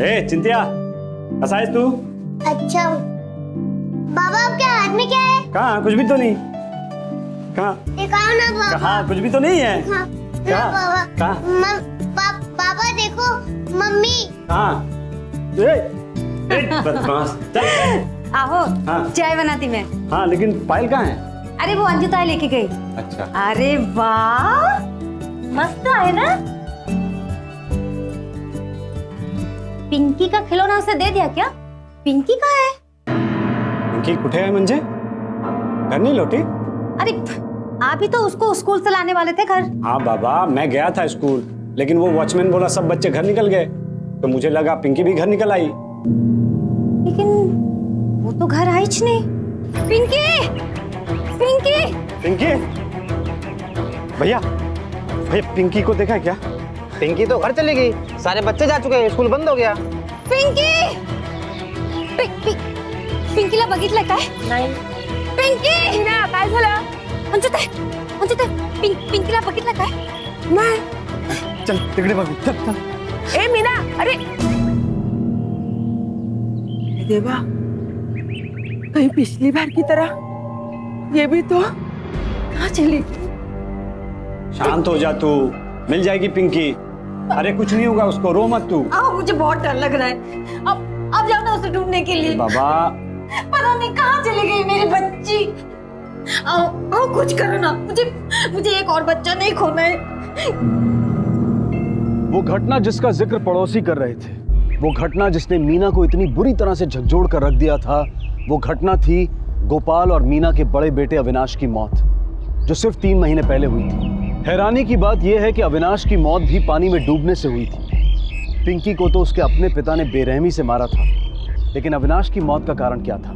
ए चिंतिया, कैसा है तू? अच्छा बाबा, आपके हाथ में क्या है? कहाँ, कुछ भी तो नहीं। कहाँ? दिखाओ ना बाबा। कहाँ, कुछ भी तो नहीं है। हाँ, ना बाबा। कहाँ? बाबा देखो, मम्मी। कहाँ? बदमाश, चल। आहो, हाँ। चाय बनाती मैं। हाँ, लेकिन पायल कहाँ है? अरे वो अंजू ताई लेके गई। अच्छा। अरे वाह, मस्त है ना। पिंकी का खिलौना उसे दे दिया क्या? पिंकी कहाँ है? पिंकी कुठे है म्हणजे? घर नहीं लौटी? अरे आप ही तो उसको स्कूल से लाने वाले थे घर। हाँ बाबा, मैं गया था स्कूल, लेकिन वो वॉचमैन बोला सब बच्चे घर निकल गए, तो मुझे लगा पिंकी भी घर निकल आई। लेकिन वो तो घर आई ही नहीं। पिंकी, पिंकी, पिंकी, भैया भैया पिंकी को देखा है क्या? पिंकी तो घर चली गई, सारे बच्चे जा चुके हैं, स्कूल बंद हो गया। पिंकी, पिंकीला बघितलं काय? नाही। पिंकी ना, काय झालं? अंजुते पिंकीला बघितलं काय? नाही। चल तिकडे बघू, चल चल। ए मीना, अरे देवा, कहीं पिछली बार की तरह ये भी तो कहाँ चली? शांत हो जा तू, मिल जाएगी पिंकी। अरे कुछ नहीं होगा उसको, रो मत तू। आओ, मुझे बहुत डर लग रहा है। अब जाओ ना उसे ढूंढने के लिए। बाबा पता नहीं कहाँ चली गई मेरी बच्ची। आओ आओ, कुछ करो ना, मुझे एक और बच्चा नहीं खोना है। वो घटना जिसका जिक्र पड़ोसी कर रहे थे, वो घटना जिसने मीना को इतनी बुरी तरह से झकझोर कर रख दिया था, वो घटना थी गोपाल और मीना के बड़े बेटे अविनाश की मौत, जो सिर्फ 3 महीने पहले हुई थी। हैरानी की बात यह है कि अविनाश की मौत भी पानी में डूबने से हुई थी। पिंकी को तो उसके अपने पिता ने बेरहमी से मारा था, लेकिन अविनाश की मौत का कारण क्या था?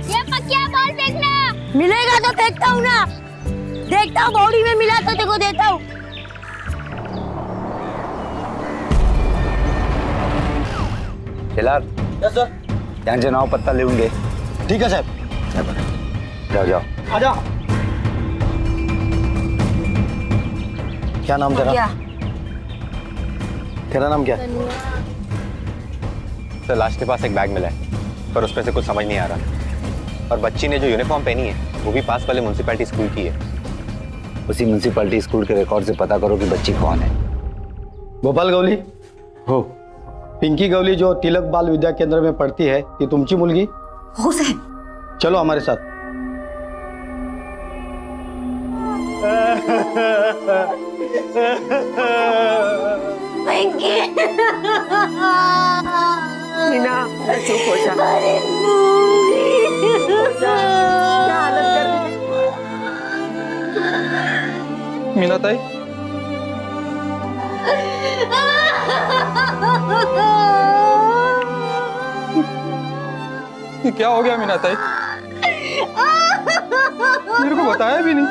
ये पकिया बॉल फेंकना। मिलेगा तो फेंकता हूँ ना, देखता हूँ बॉडी में मिला तो तेको देता हूँ। खिलार, यहाँ से 9 पत्ता लेंगे। ठीक है साहब। जाओ जाओ। आजा। क्या नाम तेरा? तेरा नाम क्या है? सर लाश के पास एक बैग मिला है, पर उसमें से कुछ समझ नहीं आ रहा। और बच्ची ने जो यूनिफॉर्म पहनी है वो भी पास वाले म्युनिसिपैलिटी स्कूल की है। उसी म्युनिसिपैलिटी स्कूल के रिकॉर्ड से पता करो कि बच्ची कौन है। गोपाल गवली हो। पिंकी गवली जो तिलक बाल विद्या केंद्र में पढ़ती है, ती तुमची मुलगी? हो साहब। चलो हमारे साथ। मीना, चुप हो जा। क्या हालत कर दी? मीना ताई, ये क्या हो गया मीना ताई? मेरे को बताया भी नहीं।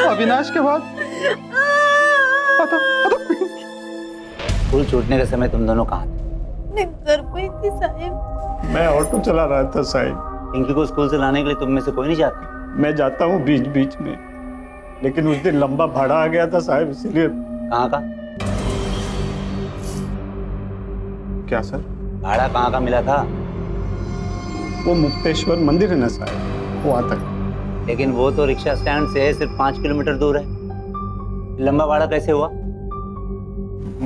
अविनाश के बाद स्कूल छूटने के समय तुम दोनों कहाँ थे? घर पे थी साहब। मैं ऑटो चला रहा था साहब। पिंकी को स्कूल से लाने के लिए तुम में से कोई नहीं जाता? मैं जाता हूँ बीच बीच में, लेकिन उस दिन लंबा भाड़ा आ गया था साहब, इसीलिए। कहाँ का? क्या सर? भाड़ा कहाँ का मिला था? वो मुक्तेश्वर मंदिर है ना साहब, वहाँ तक। लेकिन वो तो रिक्शा स्टैंड से सिर्फ 5 किलोमीटर दूर है। लंबा भाड़ा कैसे हुआ?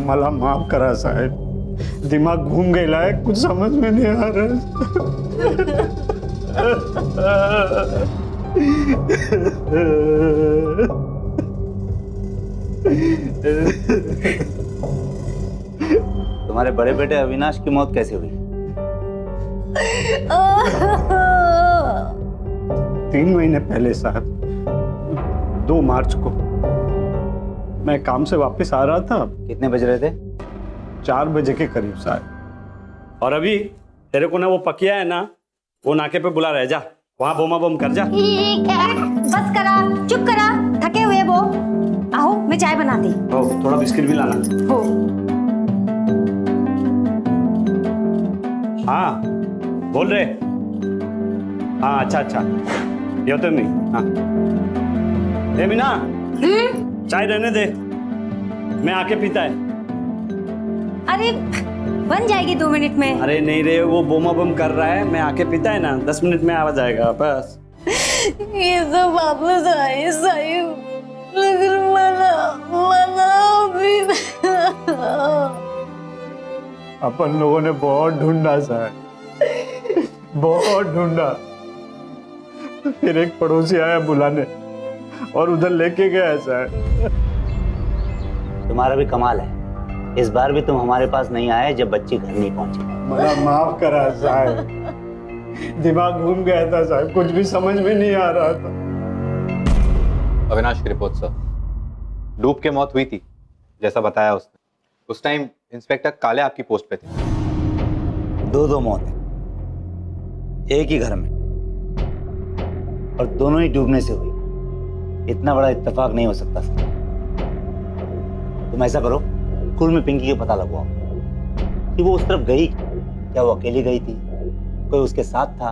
मला माफ करा साहब, दिमाग घूम गया है, कुछ समझ में नहीं आ रहा। तुम्हारे बड़े बेटे अविनाश की मौत कैसे हुई? 3 महीने पहले साहब, 2 मार्च को मैं काम से वापस आ रहा था। कितने बज रहे थे? 4 बजे के करीब साहब। और अभी तेरे को ना वो पकिया है ना, वो नाके पे बुला रहे, जा वहां बोमा बोम कर जा। ठीक है। बस करा, चुप करा, थके हुए वो। आओ, मैं चाय बनाती। हो, थोड़ा बिस्किट भी लाना। हो। हाँ बोल रहे। हाँ अच्छा अच्छा, येतो मी। हाँ ए मीना, चाय रहने दे, मैं आके पीता है। अरे बन जाएगी 2 मिनट में। अरे नहीं रे, वो बोमा बम कर रहा है, मैं आके पीता है ना, 10 मिनट में आ जाएगा बस। ये सब वापस आए साहिब, लेकिन मना भी अपन लोगों ने बहुत ढूंढा सर, बहुत ढूंढा। फिर एक पड़ोसी आया बुलाने और उधर लेके गया सर। तुम्हारा भी कमाल है, इस बार भी तुम हमारे पास नहीं आए जब बच्ची घर नहीं पहुंची। मला माफ करा साहब, दिमाग घूम गया था साहब, कुछ भी समझ में नहीं आ रहा था। अविनाश की रिपोर्ट सर, डूब के मौत हुई थी जैसा बताया उसने। उस टाइम इंस्पेक्टर काले आपकी पोस्ट पे थे। 2 मौतें एक ही घर में, और दोनों ही डूबने से हुई। इतना बड़ा इत्तेफाक नहीं हो सकता सर। तुम ऐसा करो, स्कूल में पिंकी का पता लगवाओ कि वो उस तरफ गई, क्या वो अकेली गई थी, कोई उसके साथ था।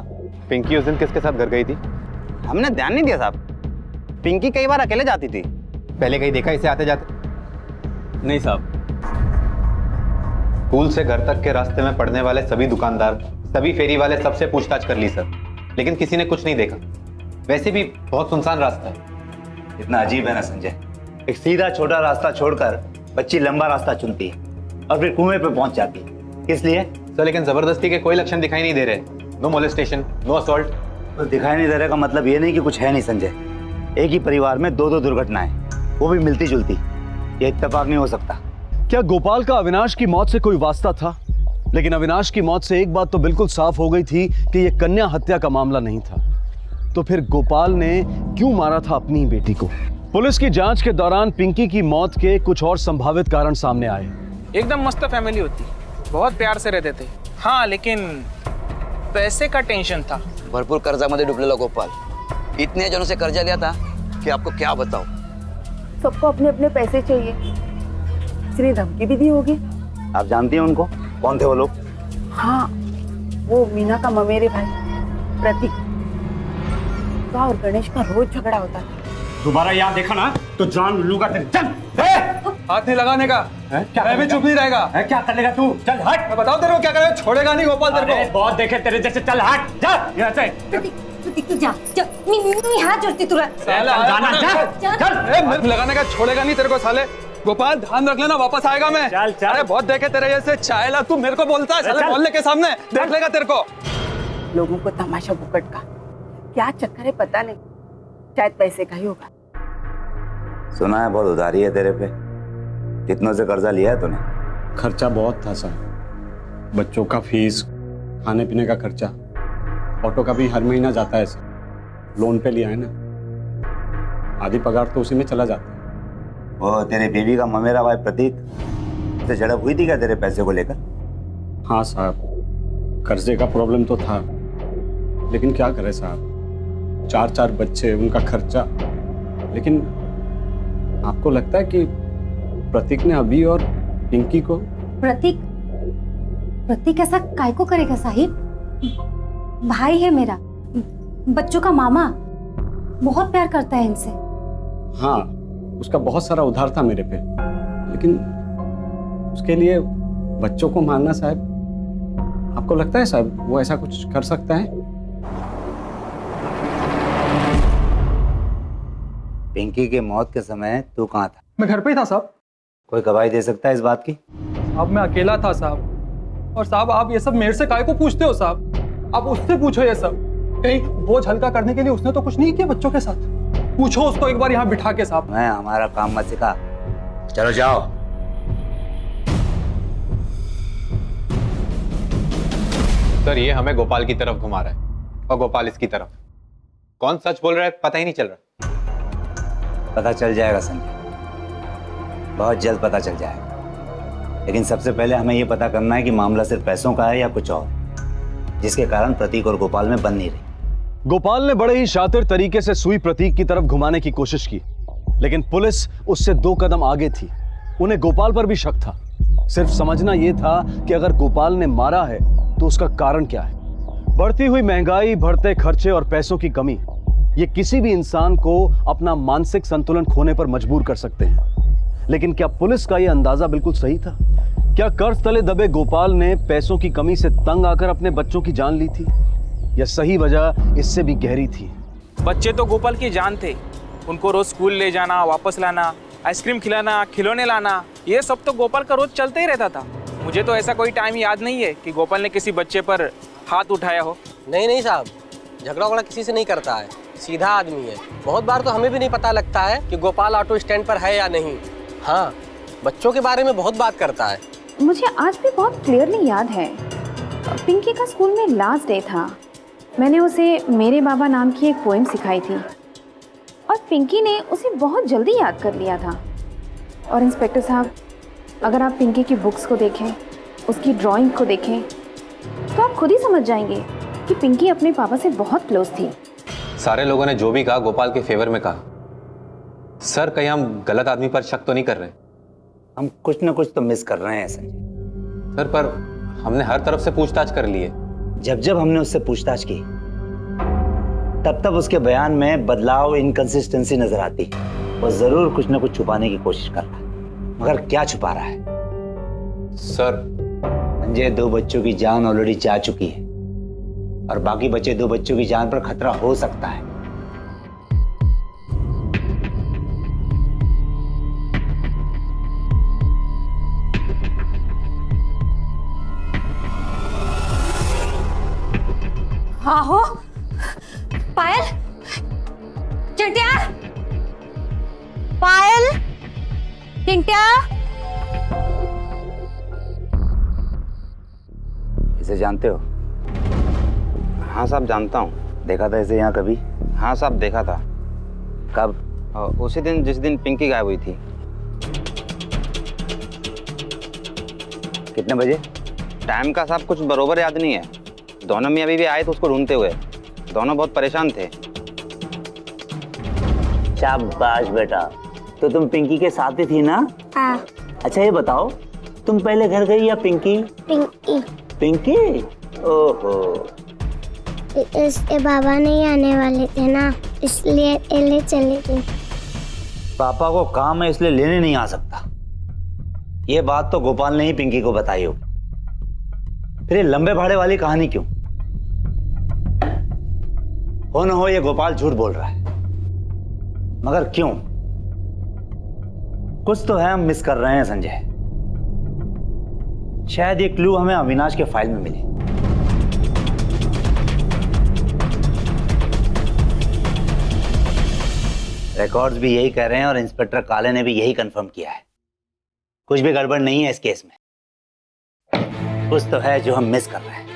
पिंकी उस दिन किसके साथ घर गई थी? हमने ध्यान नहीं दिया साहब, पिंकी कई बार अकेले जाती थी। पहले कहीं देखा इसे आते जाते? नहीं साहब। स्कूल से घर तक के रास्ते में पड़ने वाले सभी दुकानदार, सभी फेरी वाले, सबसे पूछताछ कर ली सर, लेकिन किसी ने कुछ नहीं देखा। वैसे भी बहुत सुनसान रास्ता है। इतना अजीब है ना संजय, एक सीधा छोटा रास्ता छोड़कर बच्ची लंबा रास्ता चुनती है और फिर कुएं पे पहुंच जाती है। किस लिए? सर लेकिन जबरदस्ती के कोई लक्षण दिखाई नहीं दे रहे। No molestation, no assault. तो दिखाई नहीं दे रहा का मतलब ये नहीं कि कुछ है नहीं संजय। एक ही परिवार में 2 दुर्घटनाएं, वो भी मिलती जुलती। ये इत्तेफाक नहीं हो सकता। क्या गोपाल का अविनाश की मौत से कोई वास्ता था? लेकिन अविनाश की मौत से एक बात तो बिल्कुल साफ हो गई थी कि यह कन्या हत्या का मामला नहीं था। तो फिर गोपाल ने क्यों मारा था अपनी ही बेटी को? पुलिस की जांच के दौरान पिंकी की मौत के कुछ और संभावित कारण सामने आए। एकदम मस्त फैमिली होती, बहुत प्यार से रहते थे। हाँ, लेकिन पैसे का टेंशन था। भरपूर कर्जामध्ये डुबलेला गोपाल, इतने जनों से कर्जा लिया था कि आपको क्या बताऊं। सबको अपने अपने पैसे चाहिए, इसने धमकी भी दी होगी। आप जानती हैं उनको? कौन थे वो लोग? हाँ, वो मीना का ममेरे भाई प्रतीक का और गणेश का रोज झगड़ा होता था। दोबारा याद देखा ना तो जान लूंगा तेरे। चल हाथ नहीं लगाने का। क्या मैं भी चुप नहीं रहेगा। क्या कर लेगा तू? चल हट। मैं बताओ तेरे को क्या करेगा, छोड़ेगा नहीं गोपाल तेरे को। बहुत देखे तेरे जैसे, चल हट जा यहाँ से। प्रतीक तू जा, मैं हाथ जोड़ती तुरंत। जाना चल। लगाने का, छोड़ेगा नहीं तेरे को साले। गोपाल ध्यान रख लेना, वापस आएगा मैं। चल। अरे बहुत देखे तेरे जैसे चायला, तू मेरे को बोलता है साले, मोहल्ले के सामने देख लेगा तेरे को। लोगों को तमाशा बुकट का क्या चक्कर है पता नहीं, शायद पैसे का ही होगा। सुना है बहुत उधारी है तेरे पे, कितनों से कर्जा लिया है तूने? खर्चा बहुत था सर, बच्चों का फीस, खाने पीने का खर्चा, ऑटो का भी हर महीना जाता है सर। लोन पे लिया है ना, आधी पगार तो उसी में चला जाता है। वो तेरे बीवी का ममेरा भाई प्रतीक से झड़प हुई थी क्या तेरे पैसे को लेकर? हाँ साहब, कर्जे का प्रॉब्लम तो था, लेकिन क्या करें साहब, 4 बच्चे, उनका खर्चा। लेकिन आपको लगता है कि प्रतीक ने अभी और पिंकी को? प्रतीक ऐसा काय को करेगा साहिब? भाई है मेरा, बच्चों का मामा, बहुत प्यार करता है इनसे। हाँ, उसका बहुत सारा उधार था मेरे पे, लेकिन उसके लिए बच्चों को मारना साहब, आपको लगता है साहब वो ऐसा कुछ कर सकता है? पिंकी के मौत के समय तू कहाँ था? मैं घर पे ही था साहब। कोई गवाही दे सकता है इस बात की? अब मैं अकेला था साहब। और साहब आप ये सब मेरे से काहे को पूछते हो साहब? आप उससे पूछो ये सब। कहीं बोझ हल्का करने के लिए उसने तो कुछ नहीं किया बच्चों के साथ। पूछो उसको एक बार यहाँ बिठा के साहब। मैं हमारा काम मत सिखा, चलो जाओ। सर ये हमें गोपाल की तरफ घुमा रहा है और गोपाल इसकी तरफ। कौन सच बोल रहा है पता ही नहीं चल रहा। पता चल जाएगा संजय, बहुत जल्द पता चल जाएगा। लेकिन सबसे पहले हमें यह पता करना है कि मामला सिर्फ पैसों का है या कुछ और, जिसके कारण प्रतीक और गोपाल में बन नहीं रही। गोपाल ने बड़े ही शातिर तरीके से सुई प्रतीक की तरफ घुमाने की कोशिश की, लेकिन पुलिस उससे 2 कदम आगे थी। उन्हें गोपाल पर भी शक था। सिर्फ समझना यह था कि अगर गोपाल ने मारा है तो उसका कारण क्या है। बढ़ती हुई महंगाई, बढ़ते खर्चे और पैसों की कमी, ये किसी भी इंसान को अपना मानसिक संतुलन खोने पर मजबूर कर सकते हैं। लेकिन क्या पुलिस का यह अंदाजा बिल्कुल सही था? क्या कर्ज तले दबे गोपाल ने पैसों की कमी से तंग आकर अपने बच्चों की जान ली थी, या सही वजह इससे भी गहरी थी? बच्चे तो गोपाल की जान थे। उनको रोज स्कूल ले जाना, वापस लाना, आइसक्रीम खिलाना, खिलौने लाना, ये सब तो गोपाल का रोज चलते ही रहता था। मुझे तो ऐसा कोई टाइम याद नहीं है कि गोपाल ने किसी बच्चे पर हाथ उठाया हो। नहीं साहब, झगड़ा वगड़ा किसी से नहीं करता है, सीधा आदमी है। बहुत बार तो हमें भी नहीं पता लगता है कि गोपाल ऑटो स्टैंड पर है या नहीं। हाँ, बच्चों के बारे में बहुत बात करता है। मुझे आज भी बहुत क्लियरली याद है, पिंकी का स्कूल में लास्ट डे था। मैंने उसे मेरे बाबा नाम की एक पोएम सिखाई थी और पिंकी ने उसे बहुत जल्दी याद कर लिया था। और इंस्पेक्टर साहब, अगर आप पिंकी की बुक्स को देखें, उसकी ड्राइंग को देखें, तो आप खुद ही समझ जाएंगे कि पिंकी अपने पापा से बहुत क्लोज थी। सारे लोगों ने जो भी कहा गोपाल के फेवर में कहा। सर, कहीं हम गलत आदमी पर शक तो नहीं कर रहे? हम कुछ ना कुछ तो मिस कर रहे हैं संजय। सर, पर हमने हर तरफ से पूछताछ कर ली है। जब हमने उससे पूछताछ की तब उसके बयान में बदलाव, इनकंसिस्टेंसी नजर आती। वो जरूर कुछ ना कुछ छुपाने की कोशिश कर रहा है, मगर क्या छुपा रहा है? सर संजय, 2 बच्चों की जान ऑलरेडी जा चुकी है और बाकी बचे 2 बच्चों की जान पर खतरा हो सकता है। हाँ हो पायल, चिंटिया, पायल, चिंटिया। इसे जानते हो? हाँ साहब, जानता हूँ। देखा था इसे यहाँ कभी? हाँ साहब, देखा था। कब? उसी दिन जिस दिन पिंकी गायब हुई थी। कितने बजे? टाइम का साहब कुछ बरोबर याद नहीं है। दोनों में अभी भी आए थे उसको ढूंढते हुए। दोनों बहुत परेशान थे। शाबाश बेटा, तो तुम पिंकी के साथ ही थी ना? हाँ। अच्छा ये बताओ, तुम पहले घर गई या पिंकी? पिंकी। पिंकी? ओहो। इसके बाबा नहीं आने वाले थे ना, इसलिए ले चली गई। पापा को काम है इसलिए लेने नहीं आ सकता। ये बात तो गोपाल ने ही पिंकी को बताई हो। फिर ये लंबे भाड़े वाली कहानी क्यों? हो न हो ये गोपाल झूठ बोल रहा है, मगर क्यों? कुछ तो है हम मिस कर रहे हैं संजय। शायद ये क्लू हमें अविनाश के फाइल में मिले। रिकॉर्ड्स भी यही कह रहे हैं और इंस्पेक्टर काले ने भी यही कंफर्म किया है। कुछ भी गड़बड़ नहीं है इस केस में। कुछ तो है जो हम मिस कर रहे हैं।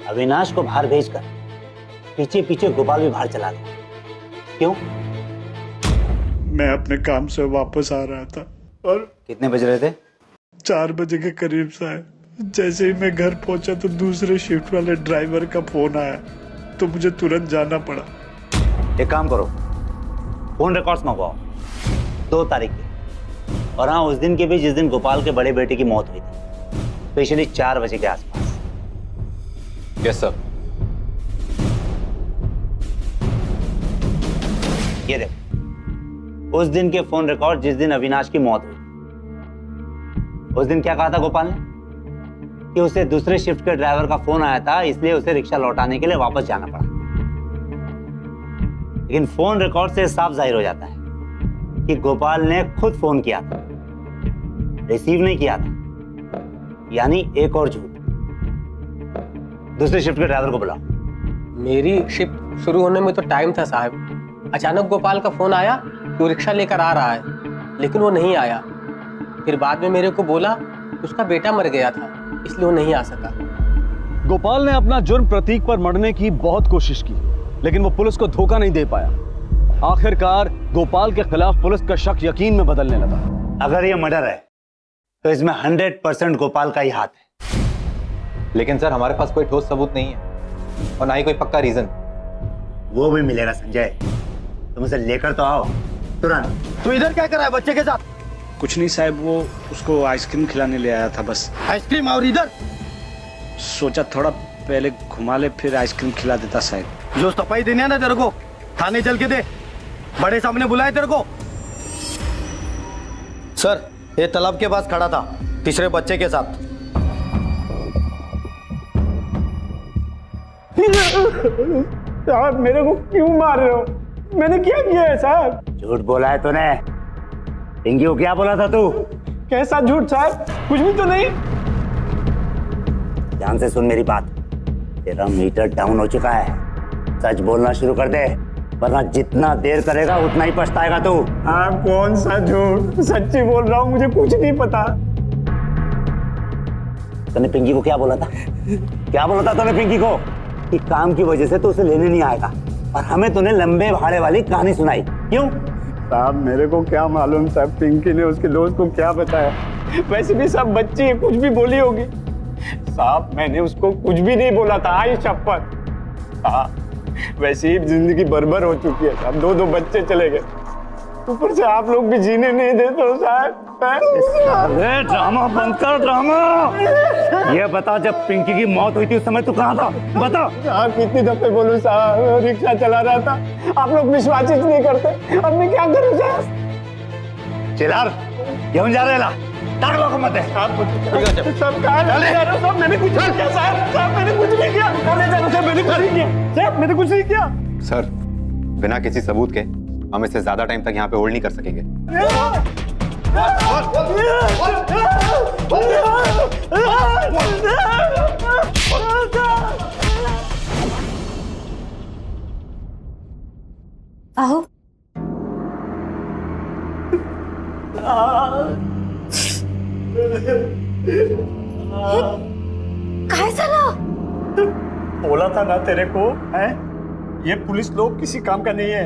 अविनाश को बाहर भेजकर पीछे पीछे गोपाल भी बाहर चला गया। क्यों? मैं अपने काम से वापस आ रहा था और कितने बज रहे थे? 4 बजे के करीब साहब। जैसे ही मैं घर पहुंचा तो दूसरे शिफ्ट वाले ड्राइवर का फोन आया, तो मुझे तुरंत जाना पड़ा। एक काम करो, फोन रिकॉर्ड्स मंगवाओ 2 तारीख के, और हाँ उस दिन के भी जिस दिन गोपाल के बड़े बेटे की मौत हुई थी, स्पेशली 4 बजे के आसपास। Yes sir. ये देखो, उस दिन के फोन रिकॉर्ड जिस दिन अविनाश की मौत हुई। उस दिन क्या कहा था गोपाल ने? कि उसे दूसरे शिफ्ट के ड्राइवर का फोन आया था, इसलिए उसे रिक्शा लौटाने के लिए वापस जाना पड़ा। लेकिन फोन रिकॉर्ड से साफ जाहिर हो जाता है कि गोपाल ने खुद फोन किया था, रिसीव नहीं किया था। यानी एक और झूठ। दूसरे शिफ्ट के ड्राइवर को बुलाओ। मेरी शिफ्ट शुरू होने में तो टाइम था साहब। अचानक गोपाल का फोन आया कि वो रिक्शा लेकर आ रहा है, लेकिन वो नहीं आया। फिर बाद में मेरे को बोला कि उसका बेटा मर गया था, इसलिए वो नहीं आ सका। गोपाल ने अपना जुर्म प्रतीक पर मढ़ने की बहुत कोशिश की, लेकिन वो पुलिस को धोखा नहीं दे पाया। आखिरकार गोपाल के खिलाफ पुलिस का शक यकीन में बदलने लगा। अगर ये मर्डर है तो इसमें 100% गोपाल का ही हाथ है। लेकिन सर, हमारे पास कोई ठोस सबूत नहीं है और ना ही कोई पक्का रीजन। वो भी मिलेगा संजय, तुम उसे लेकर तो आओ तुरंत। तू इधर क्या कर रहा है बच्चे के साथ? कुछ नहीं साहब, वो उसको आइसक्रीम खिलाने ले आया था बस। आइसक्रीम और इधर? सोचा थोड़ा पहले घुमा ले फिर आइसक्रीम खिला देता शायद। जो सफाई देनी है ना तेरे को, थाने चल के दे, बड़े सामने बुलाए तेरे को। सर, ये तालाब के पास खड़ा था तीसरे बच्चे के साथ। साहब मेरे को क्यों मार रहे हो? मैंने क्या किया है साहब? झूठ बोला है तूने। पिंकी को क्या बोला था तू? कैसा झूठ साहब? कुछ भी तो नहीं। ध्यान से सुन मेरी बात, तेरा मीटर डाउन हो चुका है। सच बोलना शुरू कर दे, वरना जितना देर करेगा उतना ही पछताएगा तू। आप कौन सा झूठ? सच्ची बोल रहा हूँ, मुझे कुछ नहीं पता। तूने पिंकी को क्या बोला था? क्या बोला था तूने पिंकी को? कि काम की वजह से तो उसे लेने नहीं आएगा, और हमें तूने लंबे भाड़े वाली कहानी सुनाई। क्यों? साहब मेरे को क्या मालूम साहब, पिंकी ने उसके दोस्त को क्या बताया। वैसे भी सब बच्ची है, कुछ भी बोली होगी। साहब मैंने उसको कुछ भी नहीं बोला था, आई शपथ। वैसे ही जिंदगी बर्बाद हो चुकी है साहब, दो बच्चे चले गए, ऊपर से आप लोग भी जीने नहीं देते हो साहब। अरे ड्रामा बंद कर, ड्रामा। ये बता, जब पिंकी की मौत हुई थी उस समय तू कहाँ था? बता। आप कितनी दफे बोलूं साहब, रिक्शा चला रहा था, आप लोग विश्वास ही नहीं करते। अब मैं क्या करूं साहब? चिल्लार, क्यों जा रहे ला? ताक लो मत है। सब कहाँ जा रहे हो? सब मैंने कुछ नहीं किया साहब, साहब मैंने कुछ नहीं किया। मैंने कुछ नहीं किया साहब, मैंने कुछ नहीं किया। सर, बिना किसी सबूत के हम इसे ज्यादा टाइम तक यहाँ पे होल्ड नहीं कर सकेंगे। आओ। काय झालं? बोला था ना तेरे को, है? ये पुलिस लोग किसी काम का नहीं है।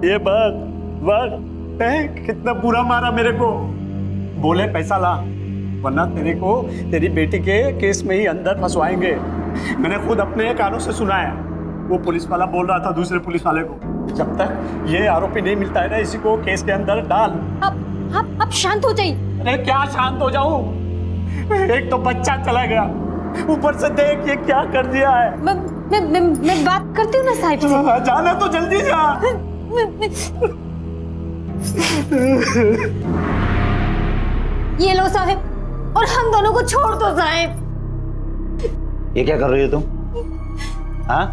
ये बात है, कितना बुरा मारा मेरे को। बोले पैसा ला, वरना तेरे को तेरी बेटी के केस में ही अंदर फंसवाएंगे। मैंने खुद अपने कानों से सुना है। वो पुलिस वाला बोल रहा था दूसरे पुलिस वाले को, जब तक ये आरोपी नहीं मिलता है ना, इसी को केस के अंदर डाल। आप शांत हो जाइए। अरे क्या शांत हो जाऊं? एक तो बच्चा चला गया, ऊपर से देख ये क्या कर दिया है। मैं बात करती हूँ ना साहिब से। जाना तो जल्दी जा। ये लो साहिब, और हम दोनों को छोड़ दो साहिब। ये क्या कर रही हो तुम? हाँ,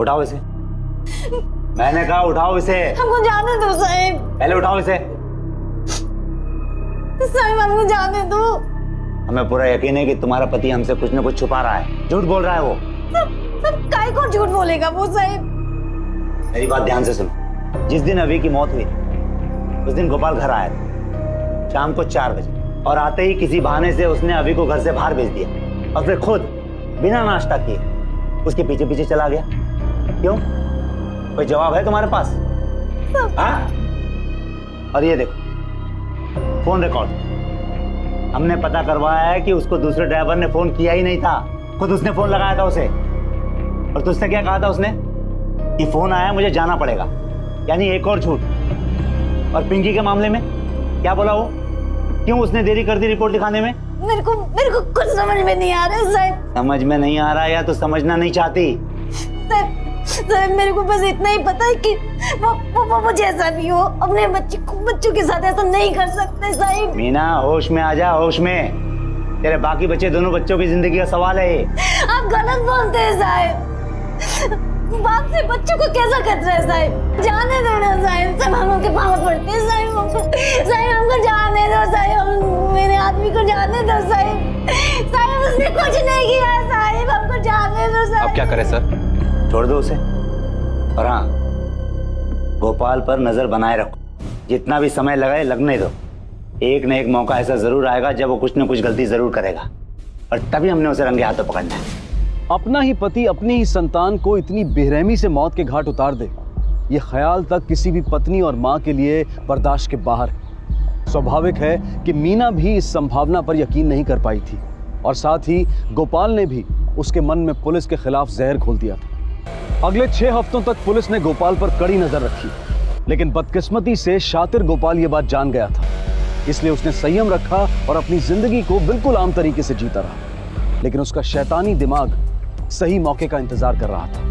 उठाओ इसे। मैंने कहा उठाओ इसे। हमको जाने दो साहिब। पहले उठाओ इसे। साहिब हमको जाने दो। हमें पूरा यकीन है कि तुम्हारा पति हमसे कुछ न कुछ छुपा रहा है, झूठ बोल रहा है वो। सब काय को झूठ बोलेगा वो साहिब? मेरी बात ध्यान से सुनो। जिस दिन अभी की मौत हुई उस दिन गोपाल घर आया था शाम को 4 बजे, और आते ही किसी बहाने से उसने अभी को घर से बाहर भेज दिया, और फिर खुद बिना नाश्ता किए उसके पीछे पीछे चला गया। क्यों? कोई जवाब है तुम्हारे पास? हाँ? और ये देखो फोन रिकॉर्ड, हमने पता करवाया है कि उसको दूसरे ड्राइवर ने फोन किया ही नहीं था, खुद उसने फोन लगाया था उसे। और तुझसे क्या कहा था उसने? कि फोन आया, मुझे जाना पड़ेगा, यानी एक और झूठ। और पिंकी के मामले में क्या बोला वो? क्यों उसने देरी कर दी रिपोर्ट लिखाने में? मेरे को कुछ समझ में नहीं आ रहा है साहिब। समझ में नहीं आ रहा या तो समझना नहीं चाहती? साहिब मेरे को बस इतना ही पता है कि वो जैसा भी हो अपने बच्चों के साथ ऐसा नहीं कर सकते साहिब। मीना होश में आ जा, होश में। तेरे बाकी बच्चे, दोनों बच्चों की जिंदगी का सवाल है ये। आप गलत बोलते हैं साहिब। बाप से बच्चों को कैसा खतरा है साहिब? जाने दो ना साहिब, सब हम के पाँव पड़ते हैं साहिब। हमको जाने दो साहिब, मेरे आदमी को जाने दो साहिब। साहिब उसने कुछ नहीं किया साहिब, हमको जाने दो साहिब। अब क्या करें सर? छोड़ दो उसे, और हाँ, गोपाल पर नजर बनाए रखो। जितना भी समय लगे लगने दो, एक न एक मौका ऐसा जरूर आएगा जब वो कुछ न कुछ गलती जरूर करेगा, और तभी हमने उसे रंगे हाथों पकड़ना है। अपना ही पति अपनी ही संतान को इतनी बेरहमी से मौत के घाट उतार दे, ये ख्याल तक किसी भी पत्नी और माँ के लिए बर्दाश्त के बाहर है। स्वाभाविक है कि मीना भी इस संभावना पर यकीन नहीं कर पाई थी, और साथ ही गोपाल ने भी उसके मन में पुलिस के खिलाफ जहर घोल दिया था। अगले 6 हफ्तों तक पुलिस ने गोपाल पर कड़ी नजर रखी, लेकिन बदकिस्मती से शातिर गोपाल ये बात जान गया था, इसलिए उसने संयम रखा और अपनी जिंदगी को बिल्कुल आम तरीके से जीता रहा। लेकिन उसका शैतानी दिमाग सही मौके का इंतजार कर रहा था।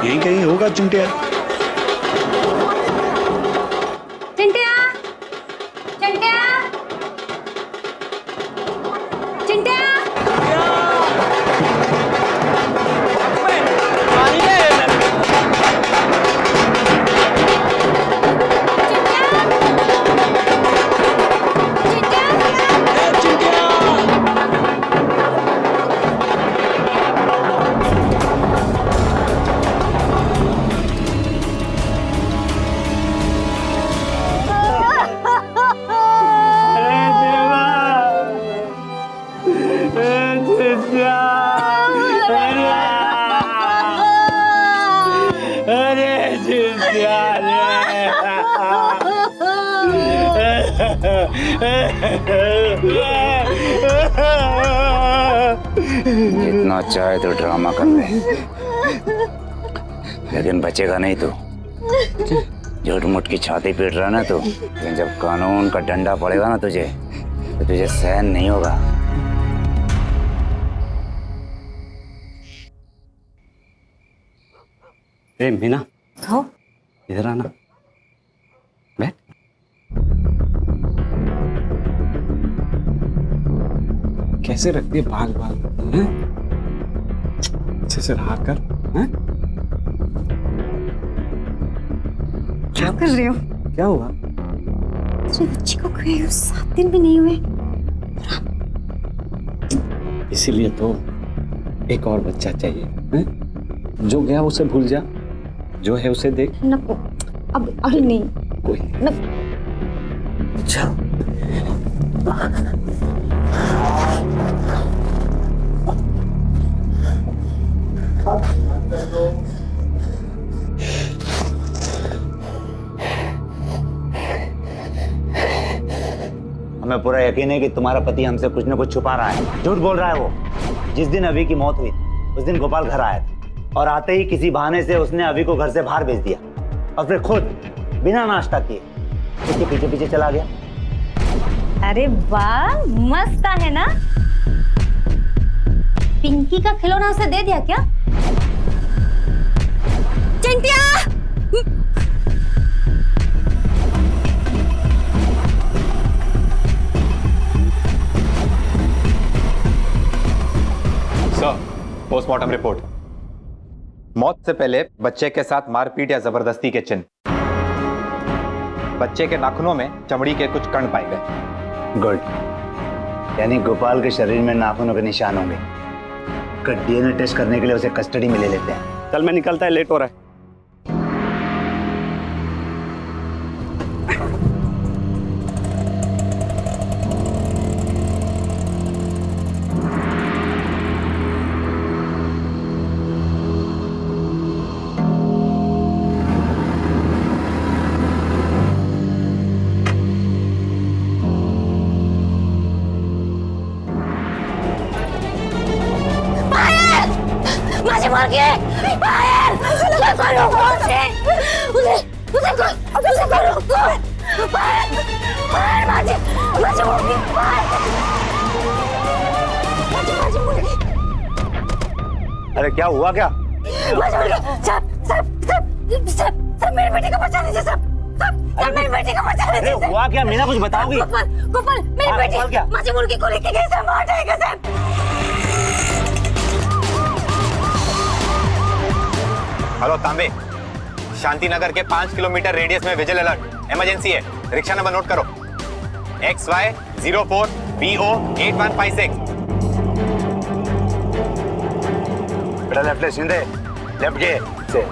यहीं कहीं होगा चिंटिया। चिंटिया, चिंटिया, चिंटिया। जितना चाहे तो ड्रामा कर ले, लेकिन बचेगा नहीं तू। झूठ मूठ की छाती पीट रहा ना तू, लेकिन जब कानून का डंडा पड़ेगा ना तुझे, तो तुझे सहन नहीं होगा। ए मीना, हो इधर आना, बैठ। कैसे रखती है भाग भाग, हैं? अच्छे से रहा कर, हैं? क्या कर रहे हो? क्या हुआ? तेरे बच्चे को खोए 7 दिन भी नहीं हुए। इसीलिए तो एक और बच्चा चाहिए, हैं? जो गया उसे भूल जा, जो है उसे देख। नको, अब अरे नहीं, कोई न... अच्छा। हमें पूरा यकीन है कि तुम्हारा पति हमसे कुछ न कुछ छुपा रहा है, झूठ बोल रहा है वो। जिस दिन अभी की मौत हुई उस दिन गोपाल घर आया था और आते ही किसी बहाने से उसने अभी को घर से बाहर भेज दिया और फिर खुद बिना नाश्ता किए उसके पीछे पीछे चला गया। अरे वाह, मस्त है ना। पिंकी का खिलौना उसे दे दिया क्या? चिंटिया! Sir, postmortem report. मौत से पहले बच्चे के साथ मारपीट या जबरदस्ती के चिन्ह। बच्चे के नाखूनों में चमड़ी के कुछ कण पाए गए। गुड, यानी गोपाल के शरीर में नाखूनों के निशान होंगे। डीएनए टेस्ट करने के लिए उसे कस्टडी में ले लेते हैं। कल मैं निकलता है, लेट हो रहा है। माझी मुलगी बाहेर! अरे क्या हुआ क्या? मेरे बेटे को बचा दीजिए सब मेरे बेटे को बचा दीजिए। अरे हुआ क्या? मीना कुछ बताओगी? गोपाल मेरी बेटी माजी मुर्गी को लेके गए सब मार जाएगा सब। हेलो तांबे, शांति नगर के 5 किलोमीटर रेडियस में विजिल अलर्ट, इमरजेंसी है। रिक्शा नंबर नोट करो, XY04BO8156। बेटा लेफ्ट ले, सीधे लेफ्ट के से।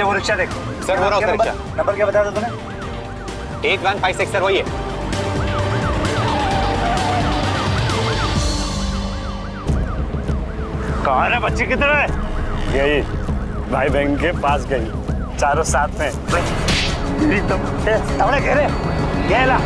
वो रिक्शा देख सर, वो रहा उसका रिक्शा। नंबर क्या बताया था तूने? 8156 सर, वही है। कहाँ है बच्ची? किधर है? यही भाई बहन के पास गई, चारों साथ में। तबड़े घेरे गेला।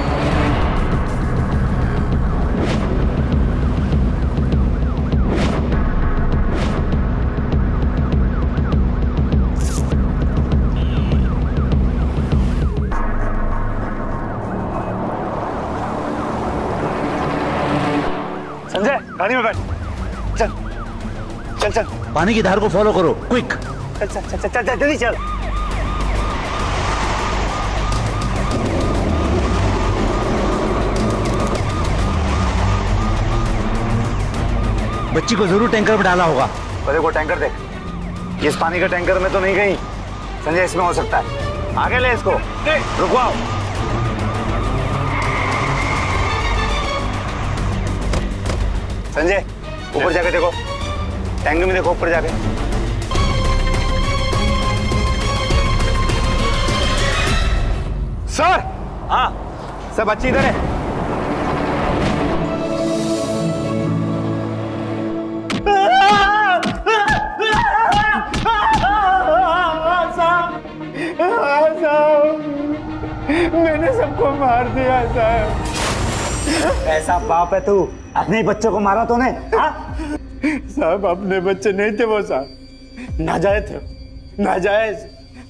संजय गाड़ी में बैठ, चल चल चल। पानी की धार को फॉलो करो, क्विक। चल चल चल चल चल जल्दी चल। बच्ची को जरूर टैंकर में डाला होगा। अरे वो टैंकर देख, इस पानी का टैंकर में तो नहीं गई। संजय इसमें हो सकता है, आगे ले इसको, रुकवाओ। संजय ऊपर जाके देखो, टैंकर में देखो, ऊपर जाके। सर, हाँ सर बच्ची इधर है। मैंने सबको मार दिया साहब। ऐसा बाप है तू, अपने ही बच्चों को मारा तूने? साहब अपने बच्चे नहीं थे वो साहब, नाजायज थे, नाजायज।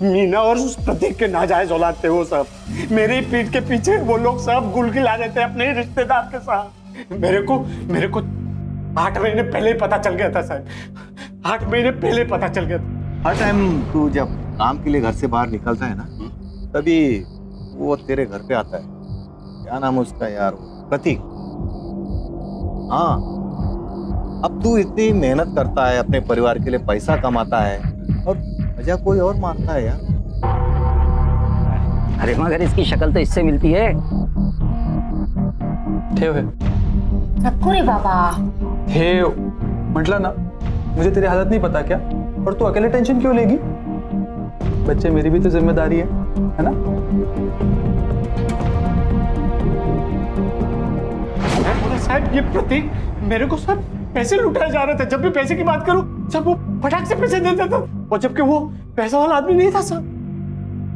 मीना और उस प्रतीक के नाजायज औलाद थे वो साहब। मेरी ही पीठ के पीछे वो लोग साहब गुलगिला रहे थे अपने ही रिश्तेदार के साथ। मेरे को 8 महीने पहले ही पता चल गया था साहब, 8 महीने पहले पता चल गया था। हर टाइम तू जब काम के लिए घर से बाहर निकलता है ना, तभी वो तेरे घर पे आता है। क्या नाम है उसका यार? प्रतीक। हाँ, अब तू इतनी मेहनत करता है, अपने परिवार के लिए पैसा कमाता है, और वजह कोई और मानता है यार। अरे मगर इसकी शक्ल तो इससे मिलती है। ठेव है नको रे बाबा। ठेव म्हटलं ना, मुझे तेरी हालत नहीं पता क्या? और तू अकेले टेंशन क्यों लेगी? बच्चे मेरी भी तो जिम्मेदारी है ना? साहब ये प्रतीक मेरे को सब पैसे लुटाए जा रहे थे। जब भी पैसे की बात करूं सब वो फटाक से पैसे देता था, और जबकि वो पैसा वाला आदमी नहीं था साहब।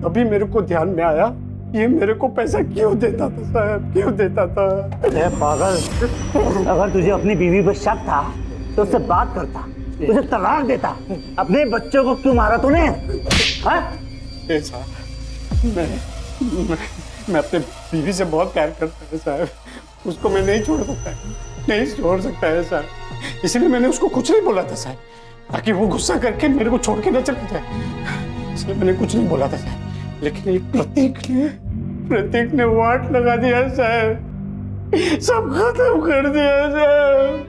अभी मेरे को ध्यान में आया ये मेरे को पैसा क्यों देता था साहब, क्यों देता था? अरे पागल, अगर तुझे अपनी बीवी पर शक था तो उससे बात करता, तुझे तलाक देता। अपने बच्चों को क्यों मारा तूने? मैं अपने बीवी से बहुत प्यार करता हूँ साहब, उसको मैं नहीं छोड़ सकता, नहीं छोड़ सकता है साहब। इसलिए मैंने उसको कुछ नहीं बोला था साहब, ताकि वो गुस्सा करके मेरे को छोड़ के न चला जाए। इसलिए मैंने कुछ नहीं बोला था साहब। लेकिन ये प्रतीक ने वाट लगा दिया साहब, सब खत्म कर दिया साहब।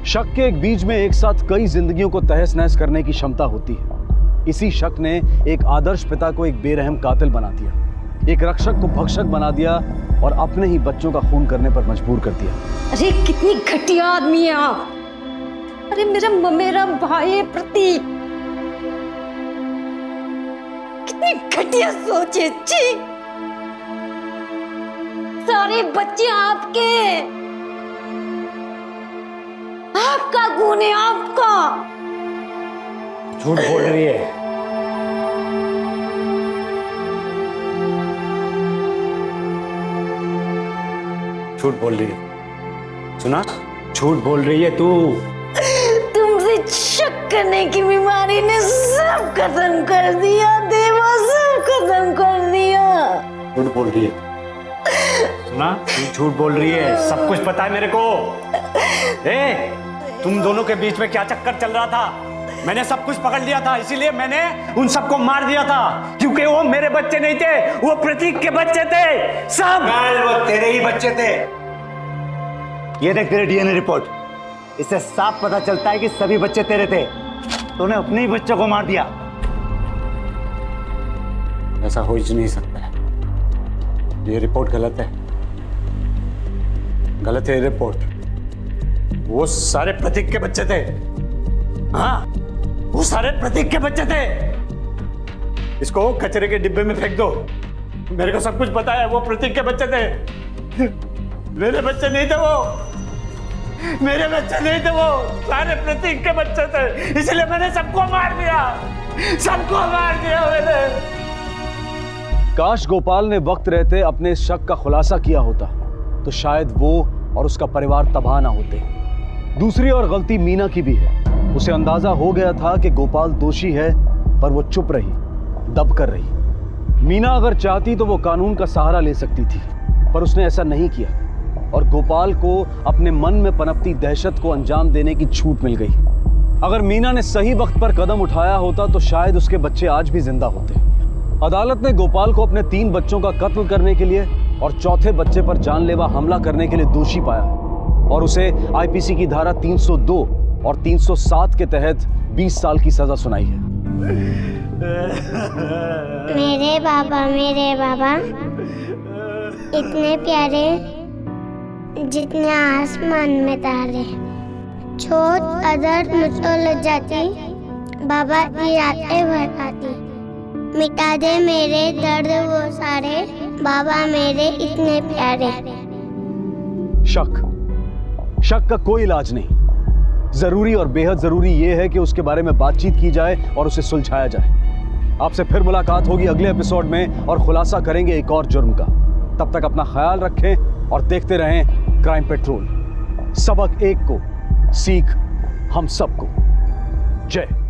शक के एक बीज में एक साथ कई जिंदगियों को तहस नहस करने की क्षमता होती है। इसी शक ने एक आदर्श पिता को एक बेरहम कातिल बना दिया, एक रक्षक को भक्षक बना दिया, और अपने ही बच्चों का खून करने पर मजबूर कर दिया। अरे कितनी घटिया आदमी है आप। अरे मेरा भाई है प्रतीक, कितनी घटिया सोच है। छी, सारे बच्चे आपके, आपका गुण है, आपका। झूठ बोल रही है। झूठ बोल रही है, सुना? झूठ बोल रही है तू। तुमसे शक करने की बीमारी ने सब खत्म कर दिया देवा, सब खत्म कर दिया। झूठ बोल रही है, सुना? तू झूठ बोल रही है, सब कुछ पता है मेरे को। तुम दोनों के बीच में क्या चक्कर चल रहा था मैंने सब कुछ पकड़ लिया था, इसीलिए मैंने उन सबको मार दिया था, क्योंकि वो मेरे बच्चे नहीं थे, वो प्रतीक के बच्चे थे सब। वो तेरे ही बच्चे थे। ये देख तेरे डीएनए रिपोर्ट, इससे साफ पता चलता है कि सभी बच्चे तेरे थे। तूने अपने ही बच्चों को मार दिया। ऐसा हो ही नहीं सकता है, ये रिपोर्ट गलत है, गलत है रिपोर्ट। वो सारे प्रतीक के बच्चे थे। हाँ, वो सारे प्रतीक के बच्चे थे। इसको कचरे के डिब्बे में फेंक दो, मेरे को सब कुछ पता है। वो प्रतीक के बच्चे थे, मेरे बच्चे नहीं थे वो, मेरे बच्चे नहीं थे वो, सारे प्रतीक के बच्चे थे, इसलिए मैंने सबको मार दिया, सबको मार दिया मैंने। काश गोपाल ने वक्त रहते अपने इस शक का खुलासा किया होता तो शायद वो और उसका परिवार तबाह ना होते। दूसरी और गलती मीना की भी है। उसे अंदाजा हो गया था कि गोपाल दोषी है, पर वो चुप रही, दब कर रही। मीना अगर चाहती तो वो कानून का सहारा ले सकती थी, पर उसने ऐसा नहीं किया और गोपाल को अपने मन में पनपती दहशत को अंजाम देने की छूट मिल गई। अगर मीना ने सही वक्त पर कदम उठाया होता तो शायद उसके बच्चे आज भी जिंदा होते। अदालत ने गोपाल को अपने 3 बच्चों का कत्ल करने के लिए और चौथे बच्चे पर जानलेवा हमला करने के लिए दोषी पाया है और उसे आईपीसी की धारा 302 और 307 के तहत 20 साल की सजा सुनाई है। मेरे बाबा इतने प्यारे जितने आसमान में तारे, छोट अदर मुझको लग जाती, बाबा की रातें भर आती, मिटा दे मेरे दर्द वो सारे, बाबा मेरे इतने प्यारे। शक का कोई इलाज नहीं। जरूरी और बेहद जरूरी यह है कि उसके बारे में बातचीत की जाए और उसे सुलझाया जाए। आपसे फिर मुलाकात होगी अगले एपिसोड में और खुलासा करेंगे एक और जुर्म का। तब तक अपना ख्याल रखें और देखते रहें क्राइम पेट्रोल। सबक एक को, सीख हम सबको। जय।